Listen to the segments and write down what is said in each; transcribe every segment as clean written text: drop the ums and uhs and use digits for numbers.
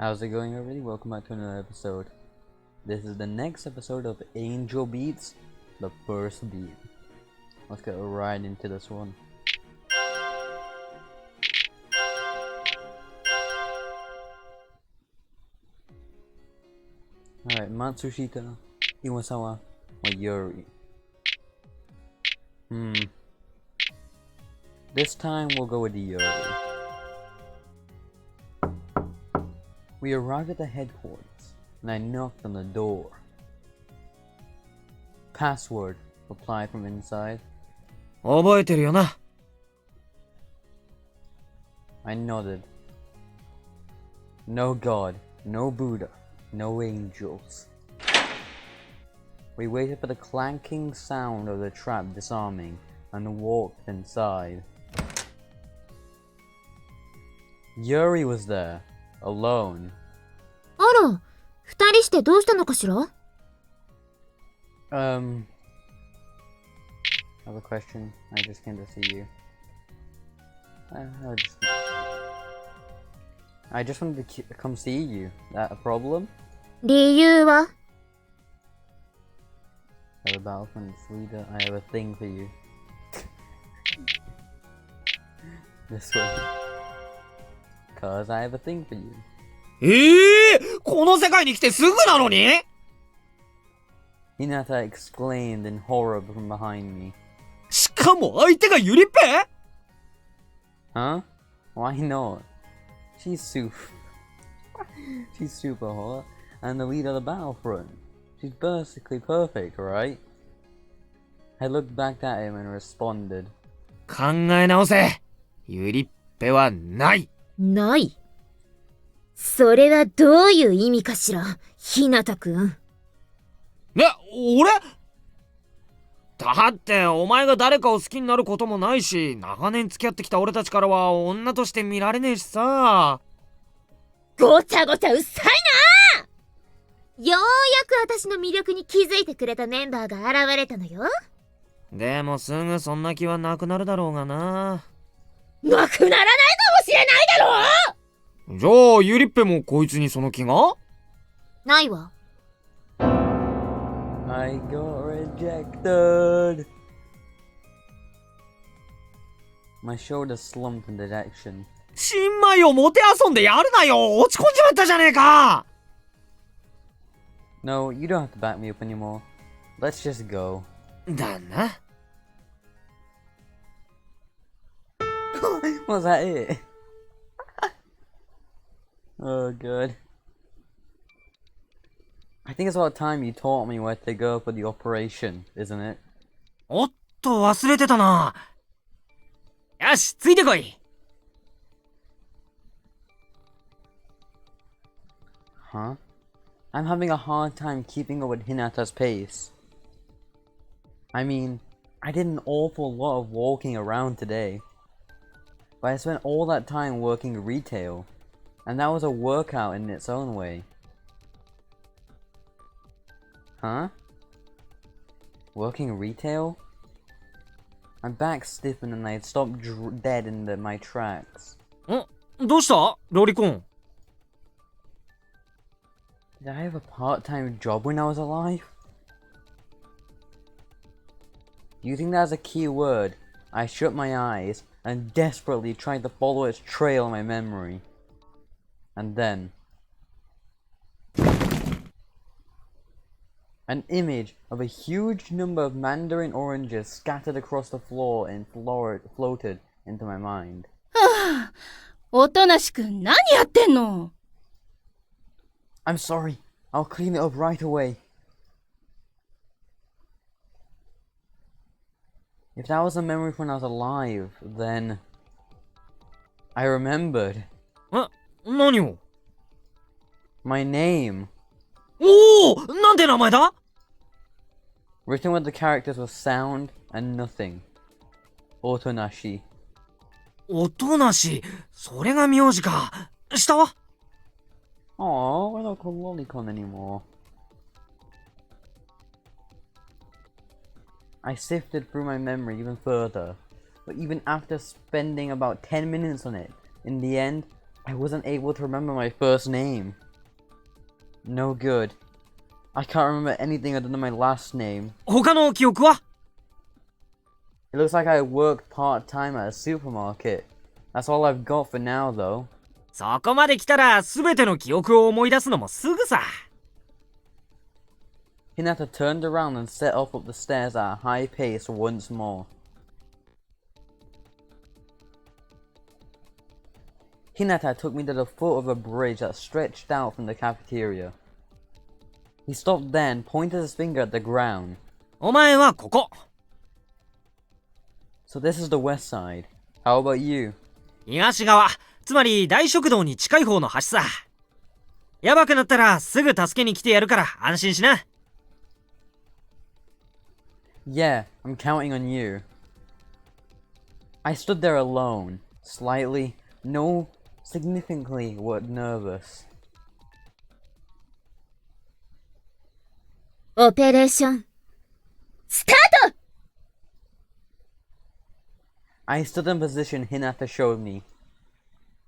How's it going, everybody? Welcome back to another episode. This is the next episode of Angel Beats, the first beat. Let's get right into this one. Alright, Matsushita, Iwasawa, or Yuri. This time we'll go with Yuri. We arrived at the headquarters, and I knocked on the door. Password, replied from inside. 覚えてるよな。 I nodded. No God, no Buddha, no angels. We waited for the clanking sound of the trap disarming and walked inside. Yuri was there, alone. あら、二人してどうしたのかしら？ I have a question. I just came to see you. I just wanted to come see you. That a problem? 理由は？ I have a battlefront leader. I have a thing for you. This one. Cause I have a thing for you. この世界に来てすぐなのに？ Hinata exclaimed in horror from behind me. しかも相手がゆりっぺ？ Huh? Why not? She's super hot and the leader of the battlefront. She's basically perfect, right? I looked back at him and responded. 考え直せ。ゆりっぺはない。ない。それはどういう意味かしら、ひなたくん。ね、俺？だってお前が誰かを好きになることもないし、長年付き合ってきた俺たちからは女として見られねえしさ。ごちゃごちゃうっさいな！ようやく私の魅力に気づいてくれたメンバーが現れたのよ。でもすぐそんな気はなくなるだろうがな。なくならないかもしれないだろう！じゃあゆりっぺもこいつにその気が？ないわ。I got rejected. My shoulder slumped in dejection. 新米をもてあそんでやるなよ。落ち込んじまったじゃねえか。 No, you don't have to back me up anymore. Let's just go. だな。Was that it? Oh, good. I think it's about time you taught me where to go for the operation, isn't it? おっと忘れてたな。よし、ついてこい。Huh? I'm having a hard time keeping up with Hinata's pace. I mean, I did an awful lot of walking around today. But I spent all that time working retail, and that was a workout in its own way. Huh? Working retail? My back stiffened and I stopped dead in my tracks. どうしたロリコン？ Did I have a part-time job when I was alive? Do you think that's a key word? I shut my eyes and desperately tried to follow its trail in my memory. And then... an image of a huge number of mandarin oranges scattered across the floor and floated into my mind. はぁ、おとなしく何やってんの？ I'm sorry. I'll clean it up right away. If that was a memory from when I was alive, then... I remembered. 何を？ My name. おお、なんて名前だ？ Written with the characters was sound and nothing. Otonashi. おとなし。それが名字か。下は？ Aww, we're not called Lolicon anymore. I sifted through my memory even further, but even after spending about 10 minutes on it, in the end, I wasn't able to remember my first name. No good. I can't remember anything other than my last name. 他の記憶は It looks like I worked part-time at a supermarket. That's all I've got for now, though. そこまで来たら全ての記憶を思い出すのもすぐさ。Hinata turned around and set off up the stairs at a high pace once more. Hinata took me to the foot of a bridge that stretched out from the cafeteria. He stopped then, pointed his finger at the ground. お前はここ。 So this is the west side. How about you? 東側、つまり大食堂に近い方の端さ。やばくなったらすぐ助けに来てやるから安心しな。Yeah, I'm counting on you. I stood there alone, slightly, no, significantly nervous. オペレーション、スタート！ I stood in position Hinata showed me.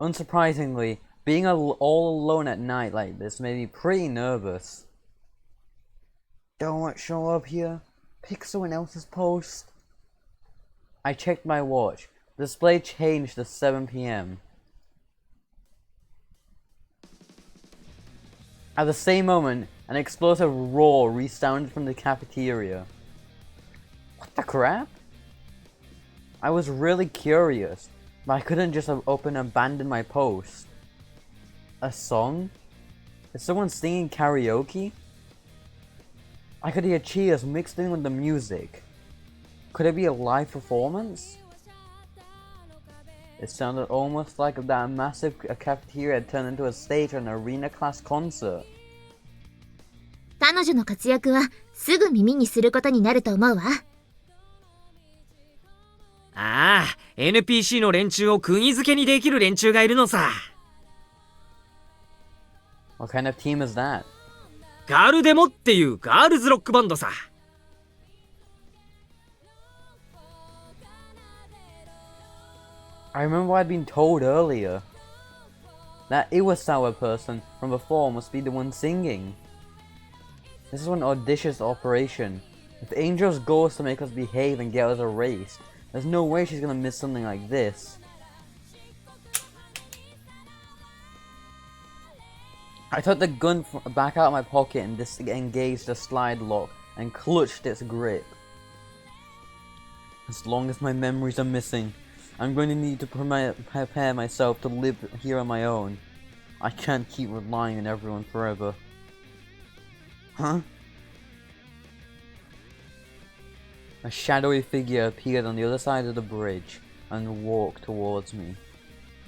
Unsurprisingly, being all alone at night like this made me pretty nervous. Don't show up here. Pick someone else's post. I checked my watch. The display changed to 7 p.m. At the same moment, an explosive roar resounded from the cafeteria. What the crap? I was really curious, but I couldn't just up and abandon my post. A song? Is someone singing karaoke? I could hear cheers mixed in with the music. Could it be a live performance? It sounded almost like that massive cafeteria had turned into a stage or an arena class concert. 彼女の活躍はすぐ耳にすることになると思うわ。ああ、NPC の連中を釘付けにできる連中がいるのさ。What kind of team is that? ガールデモっていうガールズロックバンドさ。I remember I'd been told earlier that Iwasawa person from before must be the one singing. This is an audacious operation. If Angel's goal is to make us behave and get us erased, there's no way she's gonna miss something like this. I took the gun back out of my pocket and disengaged the slide lock and clutched its grip. As long as my memories are missing, I'm going to need to prepare myself to live here on my own. I can't keep relying on everyone forever. Huh? A shadowy figure appeared on the other side of the bridge and walked towards me.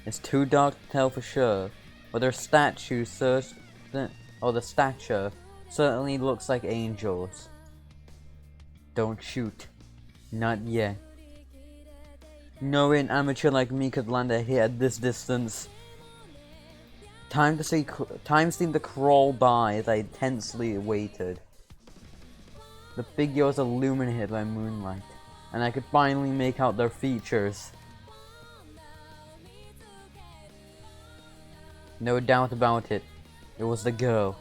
It's too dark to tell for sure, but their stature certainly looks like angels. Don't shoot. Not yet. No amateur like me could land a hit at this distance. Time seemed to crawl by as I tensely waited. The figure was illuminated by moonlight, and I could finally make out their features. No doubt about it, it was the girl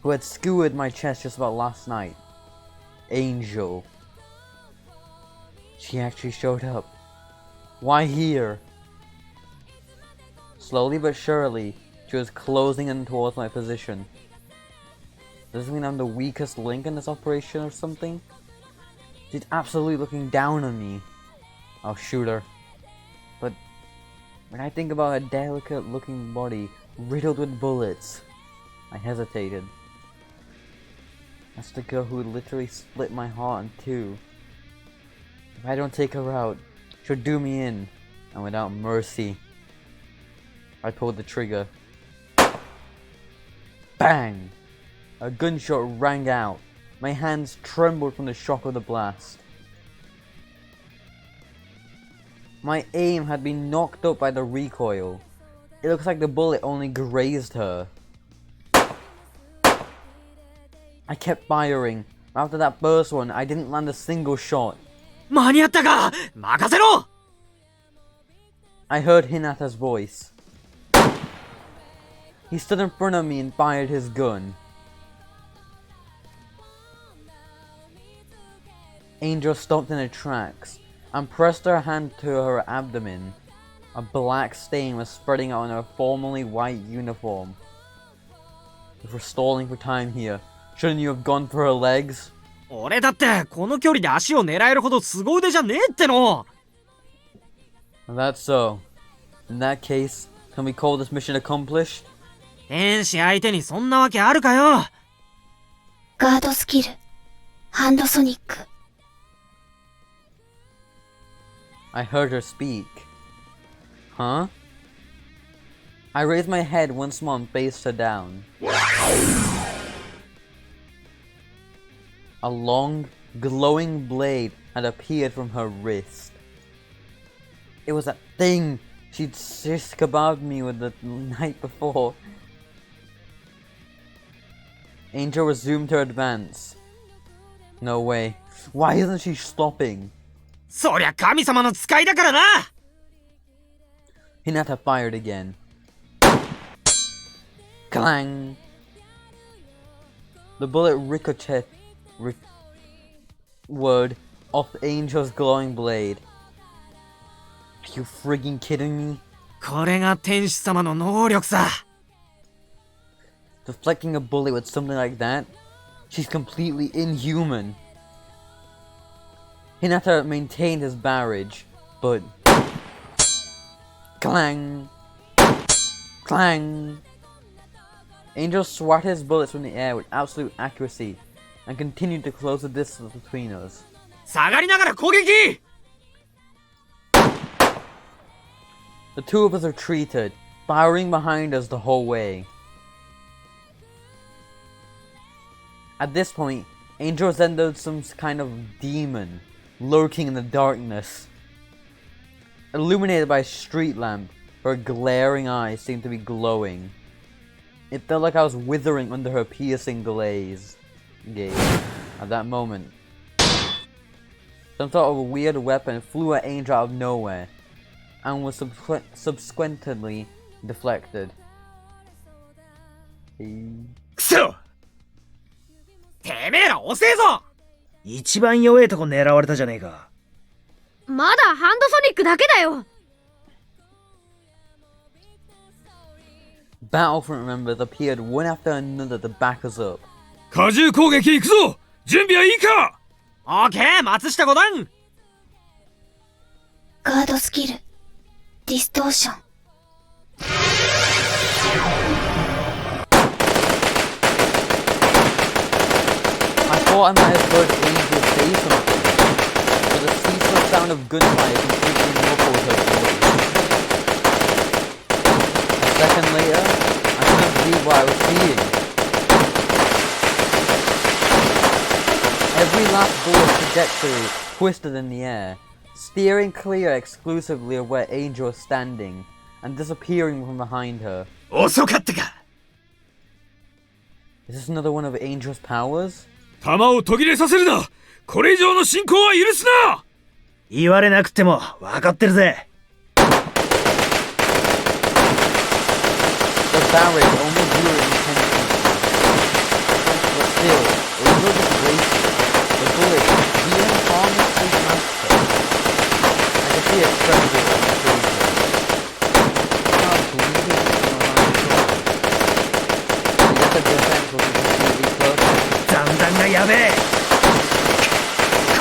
who had skewered my chest just about last night. Angel. She actually showed up. Why here? Slowly but surely, she was closing in towards my position. Does this mean I'm the weakest link in this operation or something? She's absolutely looking down on me. I'll shoot her. But when I think about a delicate looking body riddled with bullets, I hesitated. That's the girl who literally split my heart in two. If I don't take her out, she'll do me in, and without mercy. I pulled the trigger. Bang! A gunshot rang out. My hands trembled from the shock of the blast. My aim had been knocked up by the recoil. It looks like the bullet only grazed her. I kept firing. After that first one, I didn't land a single shot. 間に合ったか！任せろ！ I heard Hinata's voice. He stood in front of me and fired his gun. Angel stopped in her tracks and pressed her hand to her abdomen. A black stain was spreading out on her formerly white uniform. If we're stalling for time here, shouldn't you have gone for her legs? 俺だってこの距離で足を狙えるほど凄腕じゃねえっての。 That's so. In that case, can we call this mission accomplished? 天使相手にそんなわけあるかよ。ガードスキル、ハンドソニック。I heard her speak. Huh? I raised my head once more and faced her down. A long, glowing blade had appeared from her wrist. It was that thing she'd shish kebabbed me with the night before. Angel resumed her advance. No way. Why isn't she stopping? そりゃ神様の使いだからな。 Hinata fired again. Clang! The bullet ricocheted word off Angel's glowing blade. Are you frigging kidding me? これが天使様の能力さ。 Deflecting a bullet with something like that? She's completely inhuman. Hinata maintained his barrage, but... Clang! Clang! Angel swatted his bullets from the air with absolute accuracy and continued to close the distance between us. 下がりながら攻撃。 The two of us retreated, firing behind us the whole way. At this point, Angel resembled some kind of demon lurking in the darkness. Illuminated by a street lamp, her glaring eyes seemed to be glowing. It felt like I was withering under her piercing gaze. At that moment, some sort of a weird weapon flew at Angel out of nowhere and was subsequently deflected. くそ。てめえら遅えぞ。一番弱えとこ狙われたじゃねえか。まだハンドソニックだけだよ。Battlefront members appeared one after another to back us up. 荷重攻撃行くぞ。準備はいいか。オーケー、松下五段。ガードスキル、ディストーション。I thought I might have heard Angel say something, but the ceaseless sound of gunfire completely muffled her voice. A second later, I couldn't believe what I was seeing. Every last bullet's trajectory twisted in the air, steering clear exclusively of where Angel was standing, and disappearing from behind her. 遅かったか。 Is this another one of Angel's powers? 弾を途切れさせるな。これ以上の進行は許すな。言われなくても分かってるぜ。The barrage only grew intensely. But still, Angel just racing. The bullet being harmlessly past her. I could see it tremble on her face. I can't believe it was I guess the defense wasn't completely perfect. 残弾がやべえ。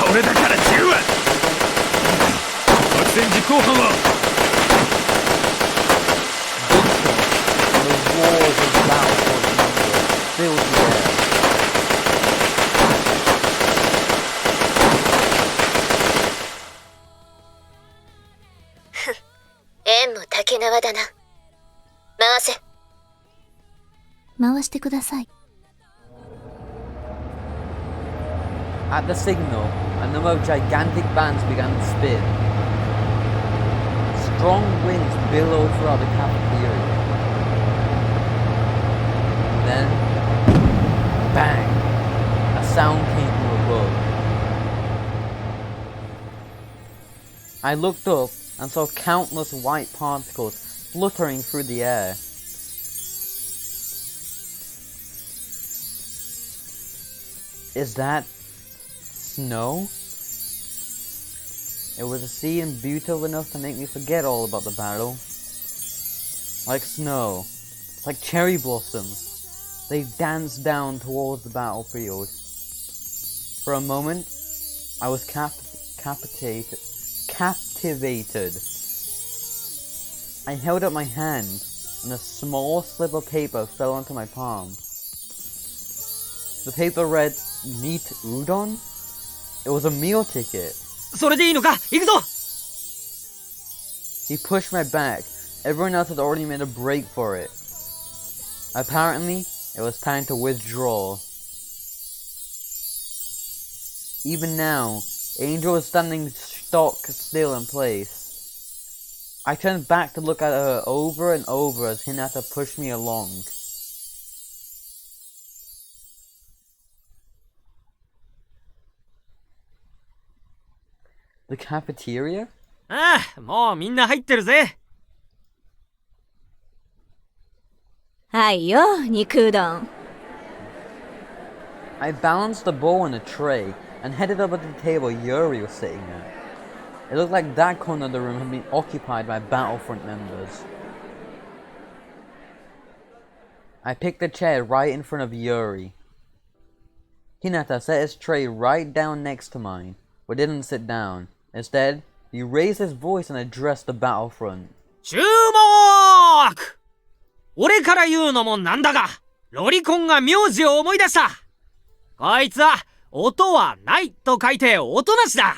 これだから銃は。作戦実行犯は。Gunshots and the roars of battle filled the air. 縁も竹縄だな。回せ。回してください。At the signal, a number of gigantic bands began to spin. Strong winds billowed throughout the cafeteria. Then, bang! A sound came from above. I looked up and saw countless white particles fluttering through the air. Is that snow? It was a sea and beautiful enough to make me forget all about the battle. Like snow, like cherry blossoms, they danced down towards the battlefield. For a moment, I was captivated. I held up my hand, and a small slip of paper fell onto my palm. The paper read, "Meat udon?" It was a meal ticket. それでいいのか行くぞ He pushed my back. Everyone else had already made a break for it. Apparently, it was time to withdraw. Even now, Angel was standing stock still in place. I turned back to look at her over and over as Hinata pushed me along. The cafeteria? ああ、もうみんな入ってるぜ。はいよ、肉うどん。I balanced the bowl in a tray and headed over to the table Yuri was sitting at. It looked like that corner of the room had been occupied by Battlefront members. I picked a chair right in front of Yuri. Hinata set his tray right down next to mine, but didn't sit down. Instead, he raised his voice and addressed the Battlefront. 注目俺から言うのもなんだが、ロリコンが名字を思い出した。こいつは、音はないと書いて音なしだ。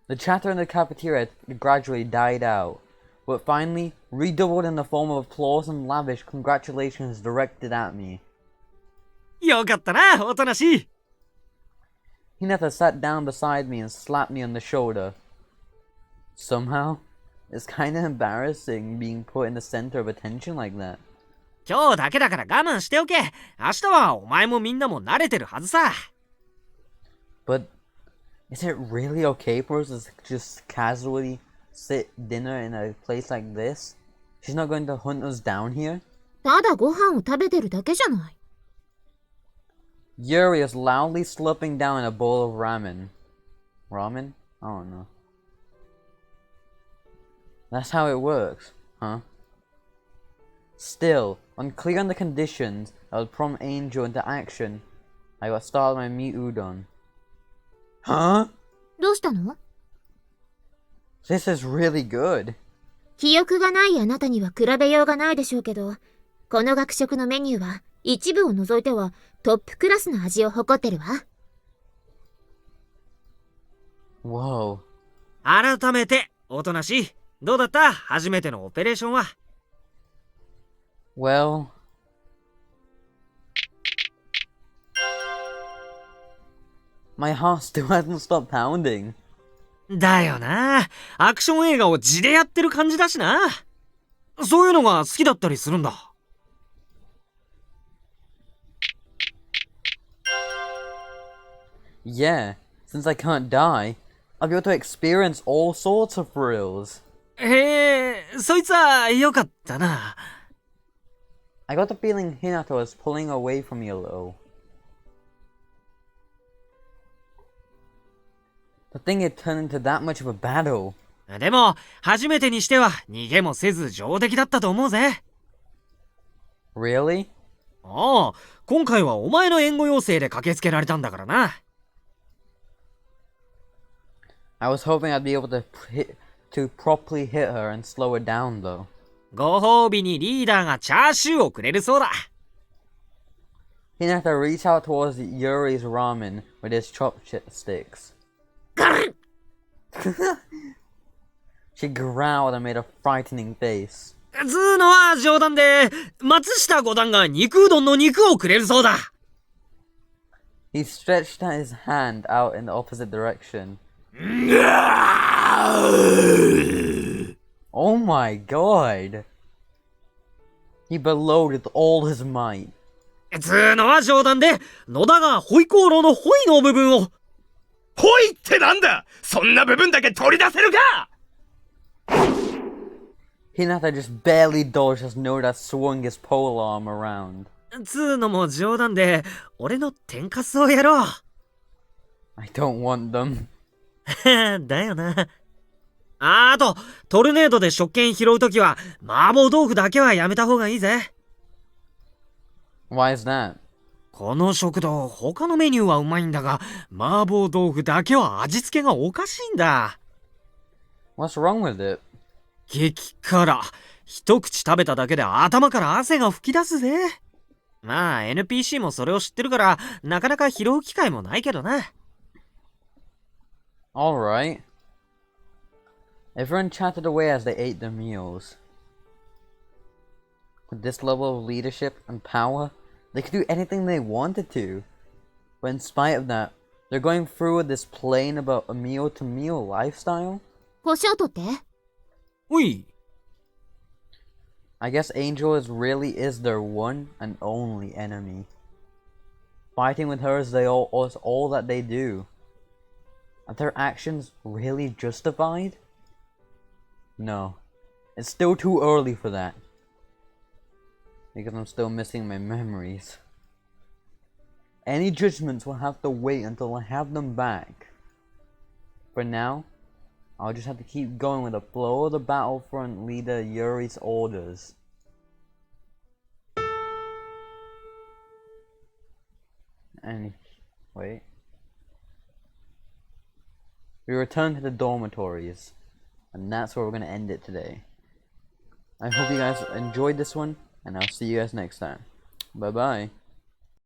The chatter in the cafeteria gradually died out, but finally redoubled in the form of applause and lavish congratulations directed at me. よかったな、音なし。Hinata sat down beside me and slapped me on the shoulder. Somehow, it's kinda embarrassing being put in the center of attention like that. 今日だけだから我慢しておけ。明日はお前もみんなも慣れてるはずさ。But is it really okay for us to just casually sit dinner in a place like this? She's not going to hunt us down here? ただご飯を食べてるだけじゃない。Yuri is loudly slurping down a bowl of ramen. Ramen? I don't know. That's how it works, huh? Still, unclear on the conditions that would prompt Angel into action, I got started on my meat udon. Huh? どうしたの？ This is really good. 記憶がないあなたには比べようがないでしょうけど、この学食のメニューは一部を除いてはトップクラスの味を誇ってるわ。Whoa. 改めて、音なし。どうだった初めてのオペレーションは。Well... My heart still hasn't stopped pounding. だよな。アクション映画を地でやってる感じだしな。そういうのが好きだったりするんだ。Yeah, since I can't die, I'll be able to experience all sorts of thrills. へえ、そいつはよかったな。I got the feeling Hinata was pulling away from me a little. To think it turned into that much of a battle. でも、初めてにしては逃げもせず上出来だったと思うぜ。Really? ああ、今回はお前の援護要請で駆けつけられたんだからな。I was hoping I'd be able to properly hit her and slow her down though. ご褒美にリーダーがチャーシューをくれるそうだ。Hinata reached out towards Yuri's ramen with his chopsticks. She growled and made a frightening face. つうのは冗談で、松下五段が肉うどんの肉をくれるそうだ。He stretched his hand out in the opposite direction. Oh my god! He bellowed with all his might. つうのは冗談で、野田がホイコーローのホイの部分を。ホイってなんだ！そんな部分だけ取り出せるか！ Hinata just barely dodged as Noda swung his polearm around. つうのも冗談で、俺の天かすをやろう。I don't want them. だよな。あと、トルネードで食券拾うときは、麻婆豆腐だけはやめた方がいいぜ。Why is that? この食堂、他のメニューはうまいんだが、麻婆豆腐だけは味付けがおかしいんだ。What's wrong with it? 激辛。一口食べただけで頭から汗が噴き出すぜ。まあ NPC もそれを知ってるからなかなか拾う機会もないけどな。Alright. Everyone chatted away as they ate their meals. With this level of leadership and power, they could do anything they wanted to. But in spite of that, they're going through with this plain about a meal-to-meal lifestyle? 星を取って。おい。I guess Angel really is their one and only enemy. Fighting with her is all that they do. Are their actions really justified? No. It's still too early for that. Because I'm still missing my memories. Any judgments will have to wait until I have them back. For now, I'll just have to keep going with the flow of the Battlefront leader Yuri's orders. And wait. We return to the dormitories. And that's where we're gonna end it today. I hope you guys enjoyed this one, and I'll see you guys next time. Bye bye.